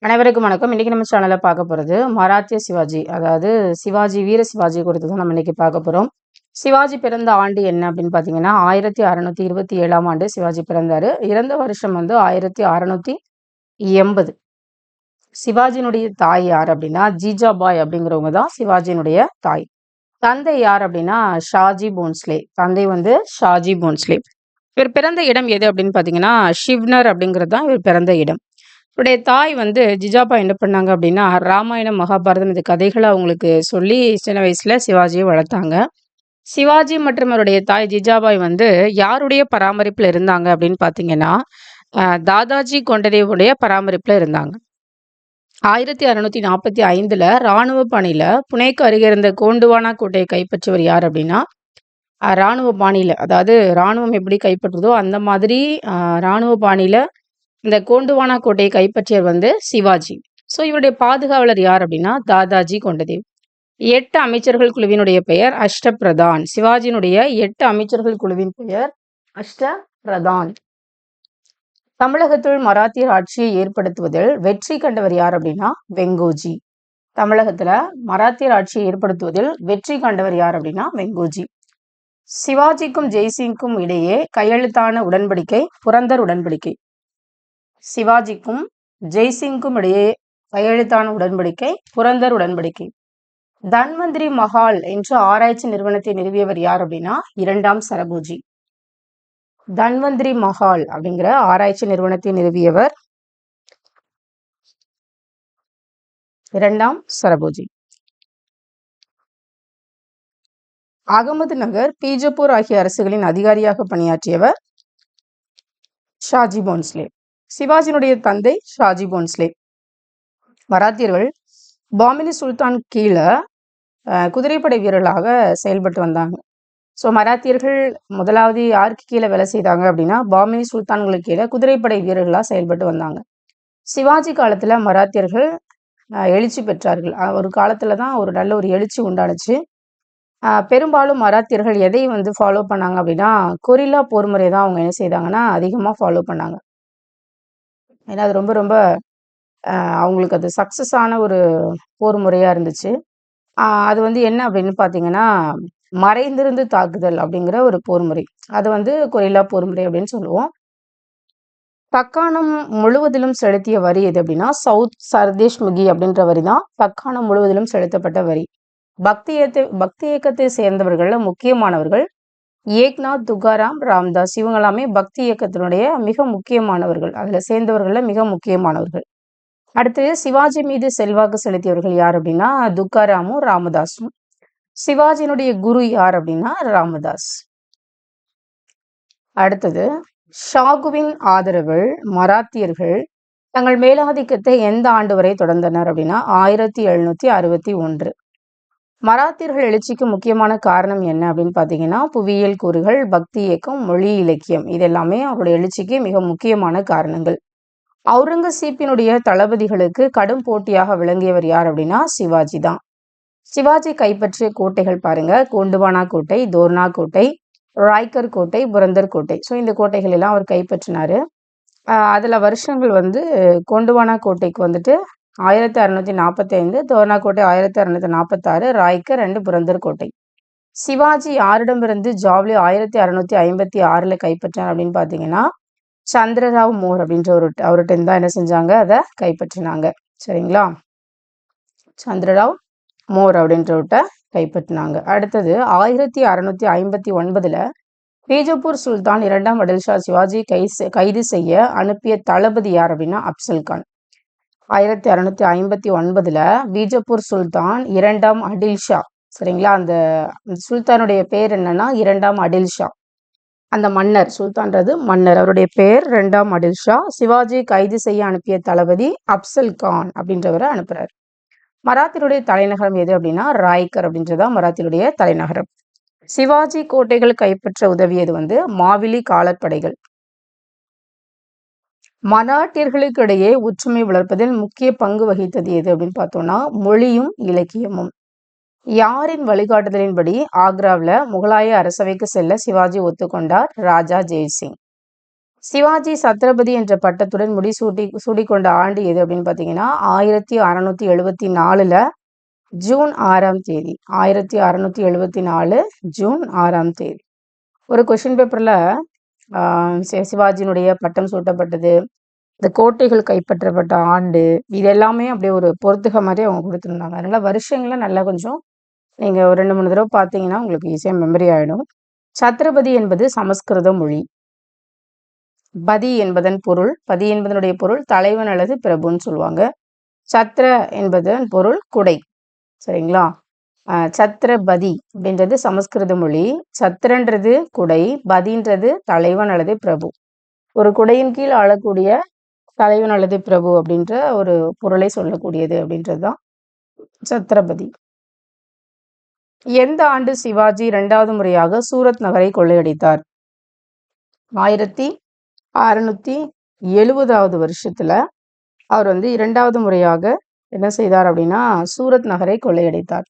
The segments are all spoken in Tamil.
அனைவருக்கும் வணக்கம். இன்னைக்கு நம்ம சேனல்ல பார்க்க போறது மராத்திய சிவாஜி, அதாவது சிவாஜி, வீர சிவாஜி குறித்து தான் நம்ம இன்னைக்கு பார்க்க போறோம். சிவாஜி பிறந்த ஆண்டு என்ன அப்படின்னு பார்த்தீங்கன்னா, 1627ஆம் ஆண்டு சிவாஜி பிறந்தாரு. இறந்த வருஷம் வந்து 1680. சிவாஜியினுடைய தாய் யார் அப்படின்னா, ஜீஜாபாய் அப்படிங்கிறவங்க தான் சிவாஜியினுடைய தாய். தந்தை யார் அப்படின்னா, ஷாஜி போன்ஸ்லே. தந்தை வந்து ஷாஜி போன்ஸ்லே. இவர் பிறந்த இடம் எது அப்படின்னு பார்த்தீங்கன்னா, ஷிவ்னர் அப்படிங்கிறது தான் இவர் பிறந்த இடம். இவருடைய தாய் வந்து ஜிஜாபா என்ன பண்ணாங்க அப்படின்னா, ராமாயணம், மகாபாரதம் இந்த கதைகள அவங்களுக்கு சொல்லி சின்ன வயசுல சிவாஜிய வளர்த்தாங்க. சிவாஜி மற்றும் அவருடைய தாய் ஜிஜாபாய் வந்து யாருடைய பராமரிப்புல இருந்தாங்க அப்படின்னு பார்த்தீங்கன்னா, தாதாஜி கொண்டதேவுடைய பராமரிப்புல இருந்தாங்க. 1645ல ராணுவ பணியில புனேக்கு அருகே இருந்த கோண்டுவானா கோட்டையை கைப்பற்றியவர் யார் அப்படின்னா, ராணுவ பாணியில, அதாவது ராணுவம் எப்படி கைப்பற்றுதோ அந்த மாதிரி ராணுவ பாணியில இந்த கோண்டுவானா கோட்டையை கைப்பற்றியவர் வந்து சிவாஜி. ஸோ இவருடைய பாதுகாவலர் யார் அப்படின்னா, தாதாஜி கொண்டதேவ். 8 அமைச்சர்கள் குழுவினுடைய பெயர் அஷ்டபிரதான். சிவாஜியினுடைய 8 அமைச்சர்கள் குழுவின் பெயர் அஷ்டபிரதான். தமிழகத்தில் மராத்தியர் ஆட்சியை ஏற்படுத்துவதில் வெற்றி கண்டவர் யார் அப்படின்னா, வெங்கோஜி. தமிழகத்துல மராத்தியர் ஆட்சியை ஏற்படுத்துவதில் வெற்றி கண்டவர் யார் அப்படின்னா, வெங்கோஜி. சிவாஜிக்கும் ஜெய்சிங்க்கும் இடையே கையெழுத்தான உடன்படிக்கை புரந்தர் உடன்படிக்கை. சிவாஜிக்கும் ஜெய்சிங்க்கும் இடையே கையெழுத்தான உடன்படிக்கை புரந்தர் உடன்படிக்கை. தன்வந்திரி மஹால் என்ற ஆராய்ச்சி நிறுவனத்தை நிறுவியவர் யார் அப்படின்னா, 2ஆம் சரபோஜி. தன்வந்திரி மஹால் அப்படிங்கிற ஆராய்ச்சி நிறுவனத்தை நிறுவியவர் 2ஆம் சரபோஜி. அகமது நகர், பீஜப்பூர் ஆகிய அரசுகளின் அதிகாரியாக பணியாற்றியவர் ஷாஜி போன்ஸ்லே. சிவாஜியினுடைய தந்தை ஷாஜி போன்ஸ்லே. மராத்தியர்கள் பாமினி சுல்தான் கீழே குதிரைப்படை வீரர்களாக செயல்பட்டு வந்தாங்க. ஸோ மராத்தியர்கள் முதலாவது யாருக்கு கீழே வேலை செய்தாங்க அப்படின்னா, பாமினி சுல்தான்களுக்கு கீழே குதிரைப்படை வீரர்களாக செயல்பட்டு வந்தாங்க. சிவாஜி காலத்தில் மராத்தியர்கள் எழுச்சி பெற்றார்கள். ஒரு காலத்தில் தான் ஒரு நல்ல ஒரு எழுச்சி உண்டானுச்சு. பெரும்பாலும் மராத்தியர்கள் எதை வந்து ஃபாலோ பண்ணாங்க அப்படின்னா, கொரில்லா போர் முறை தான் அவங்க என்ன செய்தாங்கன்னா அதிகமாக ஃபாலோ பண்ணாங்க. ஏன்னா அது ரொம்ப ரொம்ப அவங்களுக்கு அது சக்ஸஸ் ஆன ஒரு போர் முறையாக இருந்துச்சு. அது வந்து என்ன அப்படின்னு பார்த்தீங்கன்னா, மறைந்திருந்து தாக்குதல் அப்படிங்கிற ஒரு போர் முறை. அது வந்து கொரில்லா போர் முறை அப்படின்னு சொல்லுவோம். தக்காணம் முழுவதிலும் செலுத்திய வரி எது அப்படின்னா, சவுத் சர்தேஷ் முகி அப்படின்ற வரி தான் தக்காணம் முழுவதிலும் செலுத்தப்பட்ட வரி. பக்தி இயக்கத்தை சேர்ந்தவர்கள்ல முக்கியமானவர்கள் ஏக்நாத், துகாராம், ராம்தாஸ். இவங்க எல்லாமே பக்தி இயக்கத்தினுடைய மிக முக்கியமானவர்கள். அதுல சேர்ந்தவர்கள்ல மிக முக்கியமானவர்கள். அடுத்து சிவாஜி மீது செல்வாக்கு செலுத்தியவர்கள் யார் அப்படின்னா, துக்காராமும் ராமதாஸும். சிவாஜியினுடைய குரு யார் அப்படின்னா, ராமதாஸ். அடுத்தது, ஷாகுவின் ஆதரவில் மராத்தியர்கள் தங்கள் மேலாதிக்கத்தை எந்த ஆண்டு வரை தொடர்ந்தனர் அப்படின்னா, 1761. மராத்தியர்கள் எழுச்சிக்கு முக்கியமான காரணம் என்ன அப்படின்னு பார்த்தீங்கன்னா, புவியியல் கூறுகள், பக்தி இயக்கம், மொழி இலக்கியம். இது எல்லாமே அவருடைய எழுச்சிக்கு மிக முக்கியமான காரணங்கள். அவுரங்கசீப்பினுடைய தளபதிகளுக்கு கடும் போட்டியாக விளங்கியவர் யார் அப்படின்னா, சிவாஜி தான். சிவாஜி கைப்பற்றிய கோட்டைகள் பாருங்க, கோண்டுவானா கோட்டை, தோர்னா கோட்டை, ராய்கர் கோட்டை, புரந்தர் கோட்டை. ஸோ இந்த கோட்டைகள் எல்லாம் அவர் கைப்பற்றினாரு. அதுல வருஷங்கள் வந்து கோண்டுவானா கோட்டைக்கு வந்துட்டு 1645, தோர்னா கோட்டை 1646, ராய்கர் 2, புரந்தர் கோட்டை. சிவாஜி யாரிடமிருந்து ஜாவ்லி 1656ல கைப்பற்றார் அப்படின்னு பார்த்தீங்கன்னா, சந்திரராவ் மோர் அப்படின்ற அவர்கிட்ட தான் என்ன செஞ்சாங்க, அதை கைப்பற்றினாங்க. சரிங்களா? சந்திரராவ் மோர் அப்படின்றவர்கிட்ட கைப்பற்றினாங்க. அடுத்தது 1659ல பீஜப்பூர் சுல்தான் 2ஆம் அடில்ஷா சிவாஜி கைது செய்ய அனுப்பிய தளபதி யார் அப்படின்னா, அப்சல் கான். 1659ல பீஜப்பூர் சுல்தான் 2ஆம் அடில்ஷா. சரிங்களா? அந்த சுல்தானுடைய பேர் என்னன்னா 2ஆம் அடில்ஷா. அந்த மன்னர், சுல்தான்றது மன்னர், அவருடைய பேர் 2ஆம் அடில்ஷா. சிவாஜி கைது செய்ய அனுப்பிய தளபதி அப்சல் கான் அப்படின்றவரை அனுப்புறாரு. மராத்தியருடைய தலைநகரம் எது அப்படின்னா, ராய்கர் அப்படின்றதா மராத்தியருடைய தலைநகரம். சிவாஜி கோட்டைகள் கைப்பற்ற உதவியது வந்து மாவிலி காலப்படைகள். மராட்டியர்களுக்கு இடையே ஒற்றுமை வளர்ப்பதில் முக்கிய பங்கு வகித்தது எது அப்படின்னு பார்த்தோம்னா, மொழியும் இலக்கியமும். யாரின் வழிகாட்டுதலின்படி ஆக்ராவில் முகலாய அரசவைக்கு செல்ல சிவாஜி ஒத்துக்கொண்டார்? ராஜா ஜெய்சிங். சிவாஜி சத்ரபதி என்ற பட்டத்துடன் சூடிக்கொண்ட ஆண்டு எது அப்படின்னு பார்த்தீங்கன்னா 1674 ஜூன் 6ஆம் தேதி. 1674 ஜூன் 6ஆம் தேதி. ஒரு கொஷின் பேப்பர்ல சிவாஜியினுடைய பட்டம் சூட்டப்பட்டது, இந்த கோட்டைகள் கைப்பற்றப்பட்ட ஆண்டு, இது எல்லாமே அப்படியே ஒரு பொறுத்துக மாதிரி அவங்க கொடுத்துருந்தாங்க. அதனால வருஷங்களை நல்லா கொஞ்சம் நீங்க ஒரு 2-3 தடவை பார்த்தீங்கன்னா உங்களுக்கு ஈஸியா மெமரி ஆயிடும். சத்ரபதி என்பது சமஸ்கிருத மொழி. பதி என்பதனுடைய பொருள் தலைவன் அல்லது பிரபுன்னு சொல்லுவாங்க. சத்ர என்பதன் பொருள் குடை. சரிங்களா? சத்ரபதி அப்படின்றது சமஸ்கிருத மொழி. சத்ரன்றது குடை, பதின்றது தலைவன் அல்லது பிரபு. ஒரு குடையின் கீழ் ஆளக்கூடிய தலைவன் அல்லது பிரபு அப்படின்ற ஒரு பொருளை சொல்லக்கூடியது அப்படின்றதுதான் சத்ரபதி. எந்த ஆண்டு சிவாஜி 2வது முறையாக சூரத் நகரை கொள்ளையடித்தார்? 1670வது வருஷத்துல அவர் 2வது முறையாக என்ன செய்தார் அப்படின்னா சூரத் நகரை கொள்ளையடித்தார்.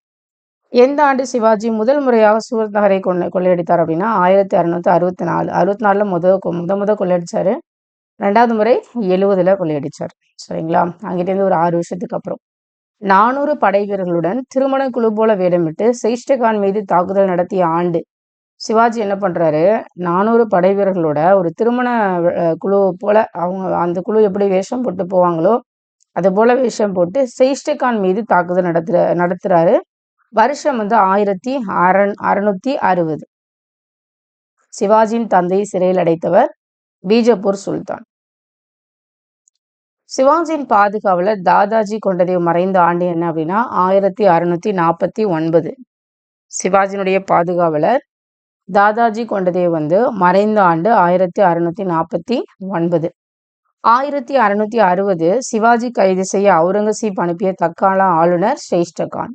எந்த ஆண்டு சிவாஜி முதல் முறையாக சூரத் நகரை கொள்ளையடித்தார் அப்படின்னா 1664. 64ல முத கொள்ளையடிச்சாரு. 2வது முறை 70ல கொள்ளையடிச்சார். சரிங்களா? அங்கிட்டேருந்து ஒரு 6 வருஷத்துக்கு அப்புறம் 400 படை வீரர்களுடன் திருமண குழு போல வேடமிட்டு செயிஸ்டகான் மீது தாக்குதல் நடத்திய ஆண்டு. சிவாஜி என்ன பண்றாரு, 400 படை வீரர்களோட ஒரு திருமண குழு போல, அவங்க அந்த குழு எப்படி வேஷம் போட்டு போவாங்களோ அது போல வேஷம் போட்டு செயிஸ்டகான் மீது தாக்குதல் நடத்துறாரு. வருஷம் 1660. சிவாஜியின் தந்தை சிறையில் அடைத்தவர் பீஜப்பூர் சுல்தான். சிவாஜியின் பாதுகாவலர் தாதாஜி கொண்டதேவ் மறைந்த ஆண்டு என்ன அப்படின்னா 1649. சிவாஜியினுடைய பாதுகாவலர் தாதாஜி கொண்டதேவ் மறைந்த ஆண்டு 1649. 1660 சிவாஜி கைது செய்ய அவுரங்கசீப் அனுப்பிய தற்கால ஆளுநர் செயிஸ்டகான்.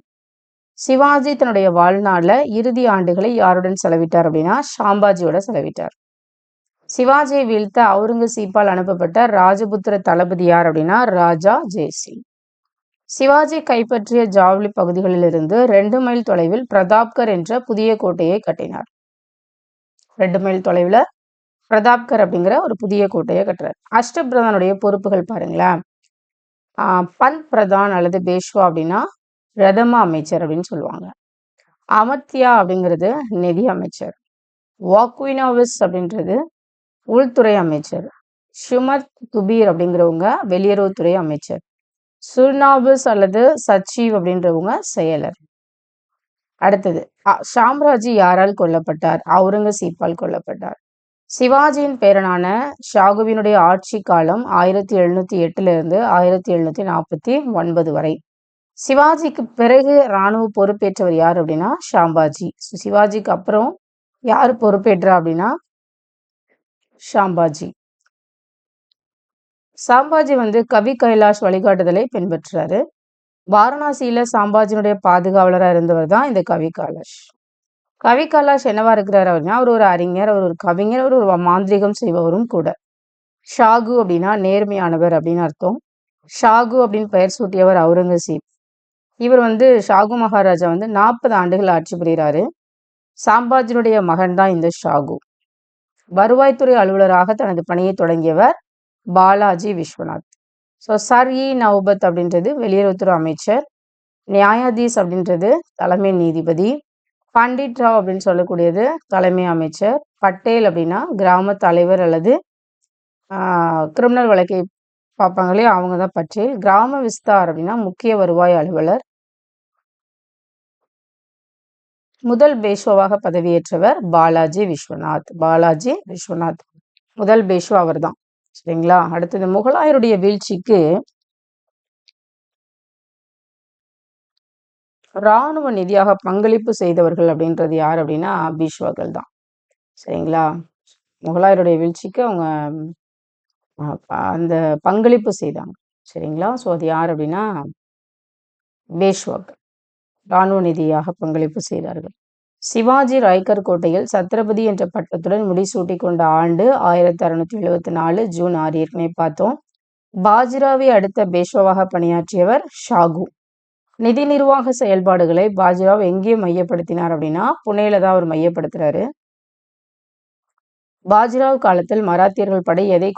சிவாஜி தன்னுடைய வாழ்நாள்ல இறுதி ஆண்டுகளை யாருடன் செலவிட்டார் அப்படின்னா ஷாம்பாஜியோட செலவிட்டார். சிவாஜியை வீழ்த்த அவுரங்கசீப்பால் அனுப்பப்பட்ட ராஜபுத்திர தளபதி யார் அப்படின்னா ராஜா ஜெய்சிங். சிவாஜி கைப்பற்றிய ஜாவ்லி பகுதிகளில் இருந்து 2 மைல் தொலைவில் பிரதாப்கர் என்ற புதிய கோட்டையை கட்டினார். 2 மைல் தொலைவில் பிரதாப்கர் அப்படிங்கிற ஒரு புதிய கோட்டையை கட்டுறார். அஷ்டபிரதானுடைய பொறுப்புகள் பாருங்களேன். பந்த் பிரதான் அல்லது பேஷ்வா அப்படின்னா பிரதம அமைச்சர் அப்படின்னு சொல்லுவாங்க. அமர்த்தியா அப்படிங்கிறது நிதி அமைச்சர். வாக்குயினாவிஸ் அப்படின்றது உள்துறை அமைச்சர். ஷுமத் துபீர் அப்படிங்கிறவங்க வெளியுறவுத்துறை அமைச்சர். சுர்னாபிஸ் அல்லது சச்சீவ் அப்படின்றவங்க செயலர். அடுத்தது ஷாம்ராஜி யாரால் கொல்லப்பட்டார்? அவுரங்கசீப்பால் கொல்லப்பட்டார். சிவாஜியின் பேரனான ஷாகுவினுடைய ஆட்சி காலம் 1708 இருந்து 1749 வரை. சிவாஜிக்கு பிறகு இராணுவ பொறுப்பேற்றவர் யார் அப்படின்னா ஷாம்பாஜி. சிவாஜிக்கு அப்புறம் யார் பொறுப்பேற்றா அப்படின்னா ஷாம்பாஜி. சாம்பாஜி கவி கைலாஷ் வழிகாட்டுதலை பின்பற்றுறாரு. வாரணாசியில சாம்பாஜியினுடைய பாதுகாவலராக இருந்தவர் தான் இந்த கவி கைலாஷ். கவி கைலாஷ் என்னவா இருக்கிறாரு அப்படின்னா அவர் ஒரு அறிஞர், அவர் ஒரு கவிஞர், அவர் ஒரு மாந்திரிகம் செய்பவரும் கூட. ஷாகு அப்படின்னா நேர்மையானவர் அப்படின்னு அர்த்தம். ஷாகு அப்படின்னு பெயர் சூட்டியவர் அவுரங்கசீப். இவர் ஷாகு மகாராஜா 40 ஆண்டுகள் ஆட்சி புரிகிறாரு. சாம்பாஜியினுடைய மகன் தான் இந்த ஷாகு. வருவாய்த்துறை அலுவலராக தனது பணியை தொடங்கியவர் பாலாஜி விஸ்வநாத். ஸோ நௌபத் அப்படின்றது வெளியுறவுத்துறை அமைச்சர். நியாயாதீஸ் அப்படின்றது தலைமை நீதிபதி. பண்டிட் ராவ் அப்படின்னு சொல்லக்கூடியது தலைமை அமைச்சர். பட்டேல் அப்படின்னா கிராம தலைவர் அல்லது கிரிமினல் வழக்கை பார்ப்பாங்களே அவங்க தான் பட்டேல். கிராம விஸ்தார் அப்படின்னா முக்கிய வருவாய் அலுவலர். முதல் பேஷ்வாவாக பதவியேற்றவர் பாலாஜி விஸ்வநாத். முதல் பேஷ்வா அவர் தான். சரிங்களா? அடுத்தது முகலாயருடைய வீழ்ச்சிக்கு இராணுவ நிதியாக பங்களிப்பு செய்தவர்கள் அப்படின்றது யார் அப்படின்னா பீஷ்வாக்கள் தான். சரிங்களா? முகலாயருடைய வீழ்ச்சிக்கு அவங்க அந்த பங்களிப்பு செய்தாங்க. சரிங்களா? ஸோ அது யார் அப்படின்னா பேஷ்வாக்கள் இராணுவ நிதியாக பங்களிப்பு செய்தார்கள். சிவாஜி ராய்கர் கோட்டையில் சத்ரபதி என்ற பட்டத்துடன் முடிசூட்டி கொண்ட ஆண்டு 1674 ஜூன் 6. ஏற்கனவே பார்த்தோம். பாஜிராவை அடுத்த பேஷ்வாவாக பணியாற்றியவர் ஷாகு. நிதி நிர்வாக செயல்பாடுகளை பாஜிராவ் எங்கே மையப்படுத்தினார் அப்படின்னா புனேல தான் அவர் மையப்படுத்துறாரு. பாஜிராவ் காலத்தில் மராத்தியர்கள் படை எதை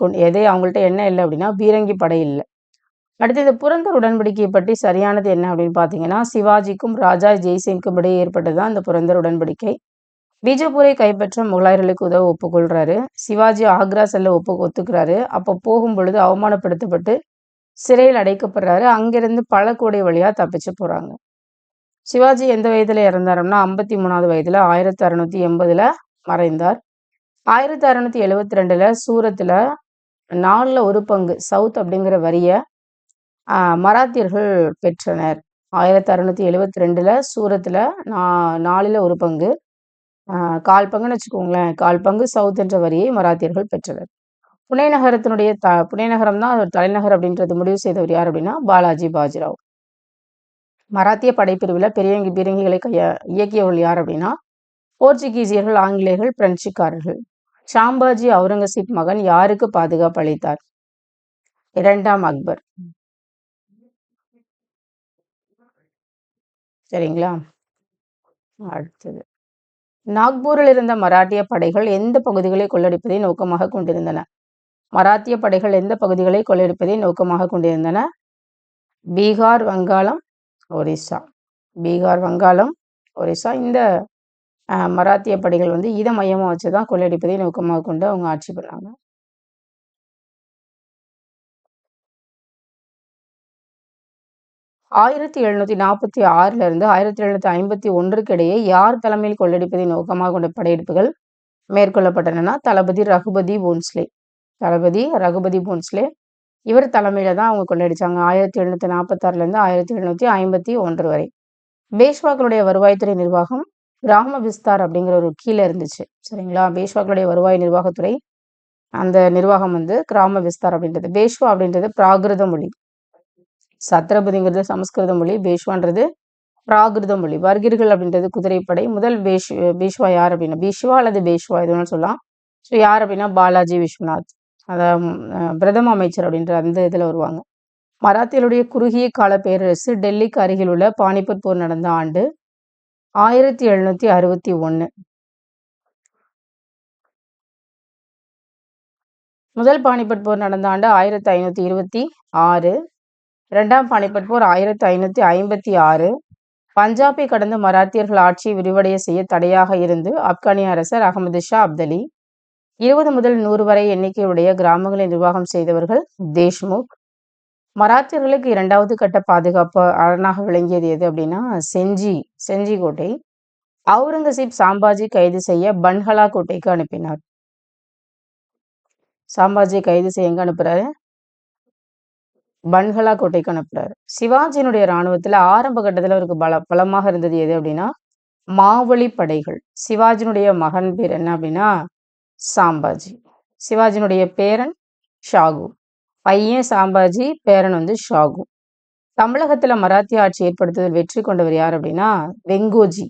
அவங்கள்ட்ட என்ன இல்லை அப்படின்னா பீரங்கி படை இல்லை. அடுத்து இந்த புரந்தர் உடன்படிக்கையை பற்றி சரியானது என்ன அப்படின்னு பார்த்தீங்கன்னா, சிவாஜிக்கும் ராஜா ஜெய்சிங்க்கும் இடையே ஏற்பட்டது தான் இந்த புரந்தர் உடன்படிக்கை. பீஜப்பூரை கைப்பற்ற முகலாயர்களுக்கு உதவ ஒப்புக்கொள்றாரு. சிவாஜி ஆக்ரா செல்ல ஒத்துக்கிறாரு. அப்போ போகும் பொழுது அவமானப்படுத்தப்பட்டு சிறையில் அடைக்கப்படுறாரு. அங்கிருந்து பழக்கூடை வழியா தப்பிச்சு போறாங்க. சிவாஜி எந்த வயதுல இறந்தாருன்னா 53வது வயதுல 1680ல மறைந்தார். 1672ல சூரத்துல 4ல் ஒரு பங்கு சவுத் அப்படிங்கிற வரிய மராத்தியர்கள் பெற்றனர். 1672ல சூரத்தில் 4ல் ஒரு பங்கு, கால் பங்குன்னு வச்சுக்கோங்களேன், கால் பங்கு சவுத் என்ற வரியை மராத்தியர்கள் பெற்றனர். புனே நகரத்தினுடைய புனே நகரம் தான் ஒரு தலைநகர் அப்படின்றது முடிவு செய்தவர் யார் அப்படின்னா பாலாஜி பாஜிராவ். மராத்திய படைப்பிரிவில் பெரிய பீரங்கிகளை இயக்கியவர்கள் யார் அப்படின்னா போர்ச்சுகீசியர்கள், ஆங்கிலேயர்கள், பிரெஞ்சுக்காரர்கள். ஷாம்பாஜி அவுரங்கசீப் மகன் யாருக்கு பாதுகாப்பு அளித்தார்? 2ஆம் அக்பர். சரிங்களா? அடுத்தது, நாக்பூரில் இருந்த மராட்டிய படைகள் எந்த பகுதிகளை கொள்ளடிப்பதை நோக்கமாக கொண்டிருந்தன? மராத்திய படைகள் எந்த பகுதிகளை கொள்ளடிப்பதை நோக்கமாக கொண்டிருந்தன? பீகார், வங்காளம், ஒரிசா. பீகார், வங்காளம், ஒரிசா. இந்த மராத்திய படைகள் வந்து இதை மையமாக வச்சு தான் கொள்ளடிப்பதை நோக்கமாக கொண்டு அவங்க ஆட்சி பண்ணாங்க. ஆயிரத்தி 1746 இருந்து 1751 இடையே யார் தலைமையில் கொள்ளடிப்பதை நோக்கமாக கொண்ட படையெடுப்புகள் மேற்கொள்ளப்பட்டன? தளபதி ரகுபதி போன்ஸ்லே. தளபதி ரகுபதி போன்ஸ்லே இவர் தலைமையில தான் அவங்க கொள்ளடிச்சாங்க 1746 இருந்து 1751 வரை. பேஷ்வாக்களுடைய வருவாய்த்துறை நிர்வாகம் கிராம விஸ்தார் அப்படிங்கிற ஒரு கீழே இருந்துச்சு. சரிங்களா? பேஷ்வாக்களுடைய வருவாய் நிர்வாகத்துறை, அந்த நிர்வாகம் வந்து கிராம விஸ்தார் அப்படின்றது. பேஷ்வா அப்படின்றது பிராகிருத மொழி, சத்ரபதிங்கிறது சமஸ்கிருத மொழி, பேஷ்வான்றது பிராகிருத மொழி. வர்கீர்கள் அப்படின்றது குதிரைப்படை. முதல் பேஷ்வா யார் அப்படின்னா பீஷ்வா அல்லது பேஷ்வா இது வேணாலும் சொல்லலாம். ஸோ யார் அப்படின்னா பாலாஜி விஸ்வநாத், அதாவது பிரதம அமைச்சர் அப்படின்ற அந்த இதில் வருவாங்க. மராத்தியருடைய குறுகிய கால பேரரசு டெல்லிக்கு அருகில் உள்ள பானிபட் போர் நடந்த ஆண்டு 1761. முதல் பானிபட் போர் நடந்த ஆண்டு 1526. 2ஆம் பானிபட் போர் 1556. பஞ்சாபை கடந்து மராத்தியர்கள் ஆட்சியை விரிவடைய செய்ய தடையாக இருந்து ஆப்கானிய அரசர் அகமது ஷா அப்தலி. 20 முதல் 100 வரை எண்ணிக்கையுடைய கிராமங்களை நிர்வாகம் செய்தவர்கள் தேஷ்முக். மராத்தியர்களுக்கு 2வது கட்ட பாதுகாப்பு அரணாக விளங்கியது எது அப்படின்னா செஞ்சி கோட்டை. அவுரங்கசீப் சாம்பாஜி கைது செய்ய பன்ஹலா கோட்டைக்கு அனுப்பினார். சாம்பாஜி கைது செய்ய எங்க அனுப்புறாரு? பன்ஹலா கோட்டைக்கு அனுப்புறாரு. சிவாஜியினுடைய இராணுவத்துல ஆரம்ப கட்டத்துல அவருக்கு பலமாக இருந்தது எது அப்படின்னா மாவழி படைகள். சிவாஜியினுடைய மகன் பேர் என்ன அப்படின்னா சாம்பாஜி. சிவாஜியினுடைய பேரன் ஷாகு. பையன் சாம்பாஜி, பேரன் வந்து ஷாகு. தமிழகத்துல மராத்திய ஆட்சி ஏற்படுத்துவதில் வெற்றி கொண்டவர் யார் அப்படின்னா வெங்கோஜி.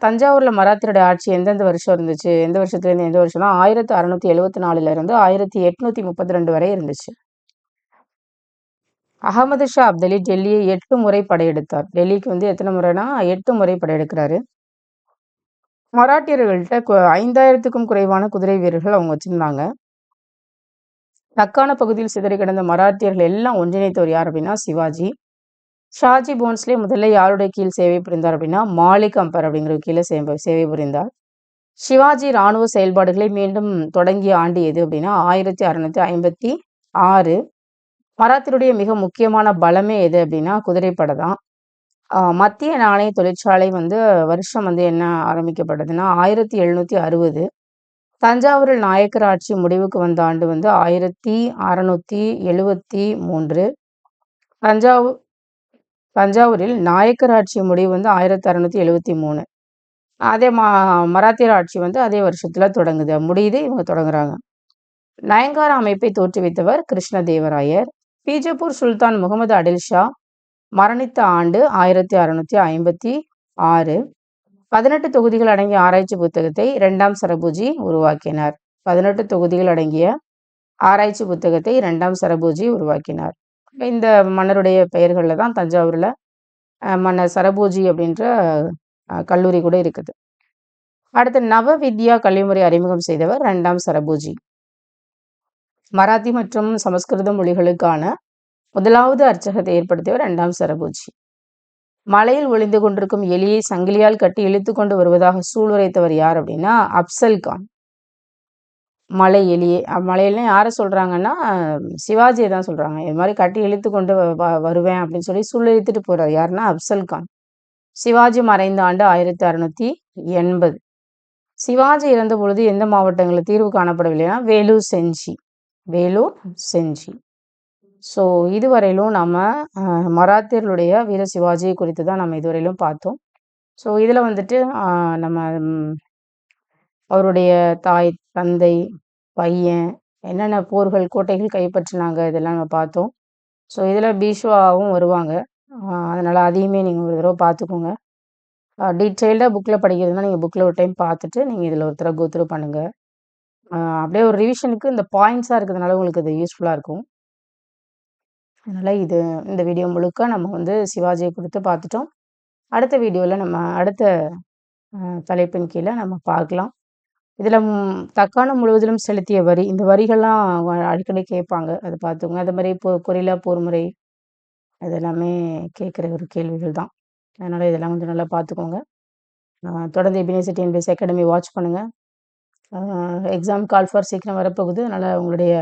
தஞ்சாவூர்ல மராத்தியருடைய ஆட்சி எந்தெந்த வருஷம் இருந்துச்சு, எந்த வருஷத்துல இருந்து எந்த வருஷம்னா 1674 இருந்து 1832 வரை இருந்துச்சு. அகமது ஷா அப்தலி டெல்லியை 8 முறை படையெடுத்தார். டெல்லிக்கு வந்து எத்தனை முறைனா 8 முறை படையெடுக்கிறாரு. மராட்டியர்கள்ட்ட 5000க்கும் குறைவான குதிரை வீரர்கள் அவங்க வச்சிருந்தாங்க. தக்கான பகுதியில் சிதறி கிடந்த மராட்டியர்கள் எல்லாம் ஒன்றிணைத்தவர் யார் அப்படின்னா சிவாஜி. ஷாஜி போன்ஸ்லே முதல்ல யாருடைய கீழ் சேவை புரிந்தார் அப்படின்னா மாலிக் அம்பர் அப்படிங்கிற கீழே சேவை புரிந்தார். சிவாஜி இராணுவ செயல்பாடுகளை மீண்டும் தொடங்கிய ஆண்டு எது அப்படின்னா 1656. மராத்தியருடைய மிக முக்கியமான பலமே எது அப்படின்னா குதிரைப்படை தான். மத்திய நாணய தொழிற்சாலை வந்து வருஷம் வந்து என்ன ஆரம்பிக்கப்பட்டதுன்னா 1760. தஞ்சாவூரில் நாயக்கர் ஆட்சி முடிவுக்கு வந்த ஆண்டு வந்து 1673. தஞ்சாவூரில் நாயக்கர் ஆட்சி முடிவு வந்து 1673. அதே மராத்தியர் ஆட்சி வந்து அதே வருஷத்துல தொடங்குது, முடியுது, இவங்க தொடங்குறாங்க. நயங்கார அமைப்பை தோற்றுவித்தவர் கிருஷ்ணதேவராயர். பீஜப்பூர் சுல்தான் முகமது அடில் ஷா மரணித்த ஆண்டு 1656. 18 தொகுதிகள் அடங்கிய ஆராய்ச்சி புத்தகத்தை 2ஆம் சரபோஜி உருவாக்கினார். 18 தொகுதிகள் அடங்கிய ஆராய்ச்சி புத்தகத்தை 2ஆம் சரபோஜி உருவாக்கினார். இந்த மன்னருடைய பெயர்களில் தான் தஞ்சாவூரில் மன்னர் சரபோஜி அப்படின்ற கல்லூரி கூட இருக்குது. அடுத்து நவவித்யா கல்விமுறை அறிமுகம் செய்தவர் 2ஆம் சரபோஜி. மராத்தி மற்றும் சமஸ்கிருத மொழிகளுக்கான முதலாவது அர்ச்சகத்தை ஏற்படுத்தியவர் 2ஆம் சரபோஜி. மலையில் ஒளிந்து கொண்டிருக்கும் எலியை சங்கிலியால் கட்டி இழுத்து கொண்டு வருவதாக சூளுரைத்தவர் யார் அப்படின்னா அப்சல் கான். மலை எலியே மலையிலாம் யாரை சொல்றாங்கன்னா சிவாஜியை தான் சொல்றாங்க. இது மாதிரி கட்டி இழுத்து கொண்டு வருவேன் அப்படின்னு சொல்லி சூளுரைத்துட்டு போறார். யாருன்னா அப்சல் கான். சிவாஜி மறைந்த ஆண்டு 1680. சிவாஜி இறந்த பொழுது எந்த மாவட்டங்களில் தீர்வு காணப்படவில்லைன்னா வேலூர், செஞ்சி. வேலூர், செஞ்சி. ஸோ இதுவரையிலும் நம்ம மராத்தியர்களுடைய வீர சிவாஜியை குறித்து தான் நம்ம இதுவரையிலும் பார்த்தோம். ஸோ இதில் வந்துட்டு நம்ம அவருடைய தாய், தந்தை, பையன் என்னென்ன போர்கள், கோட்டைகள் கைப்பற்றினாங்க இதெல்லாம் நம்ம பார்த்தோம். ஸோ இதில் பீஷ்வாவும் வருவாங்க. அதனால் அதையுமே நீங்கள் ஒரு தடவை பார்த்துக்கோங்க. டீட்டெயில்டாக புக்கில் படிக்கிறதுனா நீங்கள் புக்கில் ஒரு டைம் பார்த்துட்டு நீங்கள் இதில் ஒரு தடவை கோத்ரூ பண்ணுங்கள். அப்படியே ஒரு ரிவிஷனுக்கு இந்த பாயிண்ட்ஸாக இருக்கிறதுனால உங்களுக்கு இது யூஸ்ஃபுல்லாக இருக்கும். அதனால் இந்த வீடியோ முழுக்க நம்ம வந்து சிவாஜியை குறித்து பார்த்துட்டோம். அடுத்த வீடியோவில் நம்ம அடுத்த தலைப்பின் கீழே நம்ம பார்க்கலாம். இதில் தக்காணம் முழுவதிலும் செலுத்திய வரி, இந்த வரிகள்லாம் அடிக்கடி கேட்பாங்க. அதை பார்த்துக்கோங்க. அது மாதிரி கொரில்லா போர் முறை இதெல்லாமே கேட்குற ஒரு கேள்விகள் தான். அதனால் இதெல்லாம் கொஞ்சம் நல்லா பார்த்துக்கோங்க. தொடர்ந்து எபினிசிட்டி என்பிஎஸ் அகாடமி வாட்ச் பண்ணுங்கள். எக்ஸாம் கால் ஃபார் சீக்கிரம் வரப்போகுது. அதனால் உங்களுடைய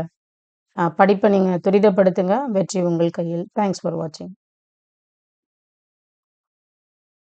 படிப்பை நீங்கள் துரிதப்படுத்துங்க. வெற்றி உங்கள் கையில். தேங்க்ஸ் ஃபார் வாட்சிங்.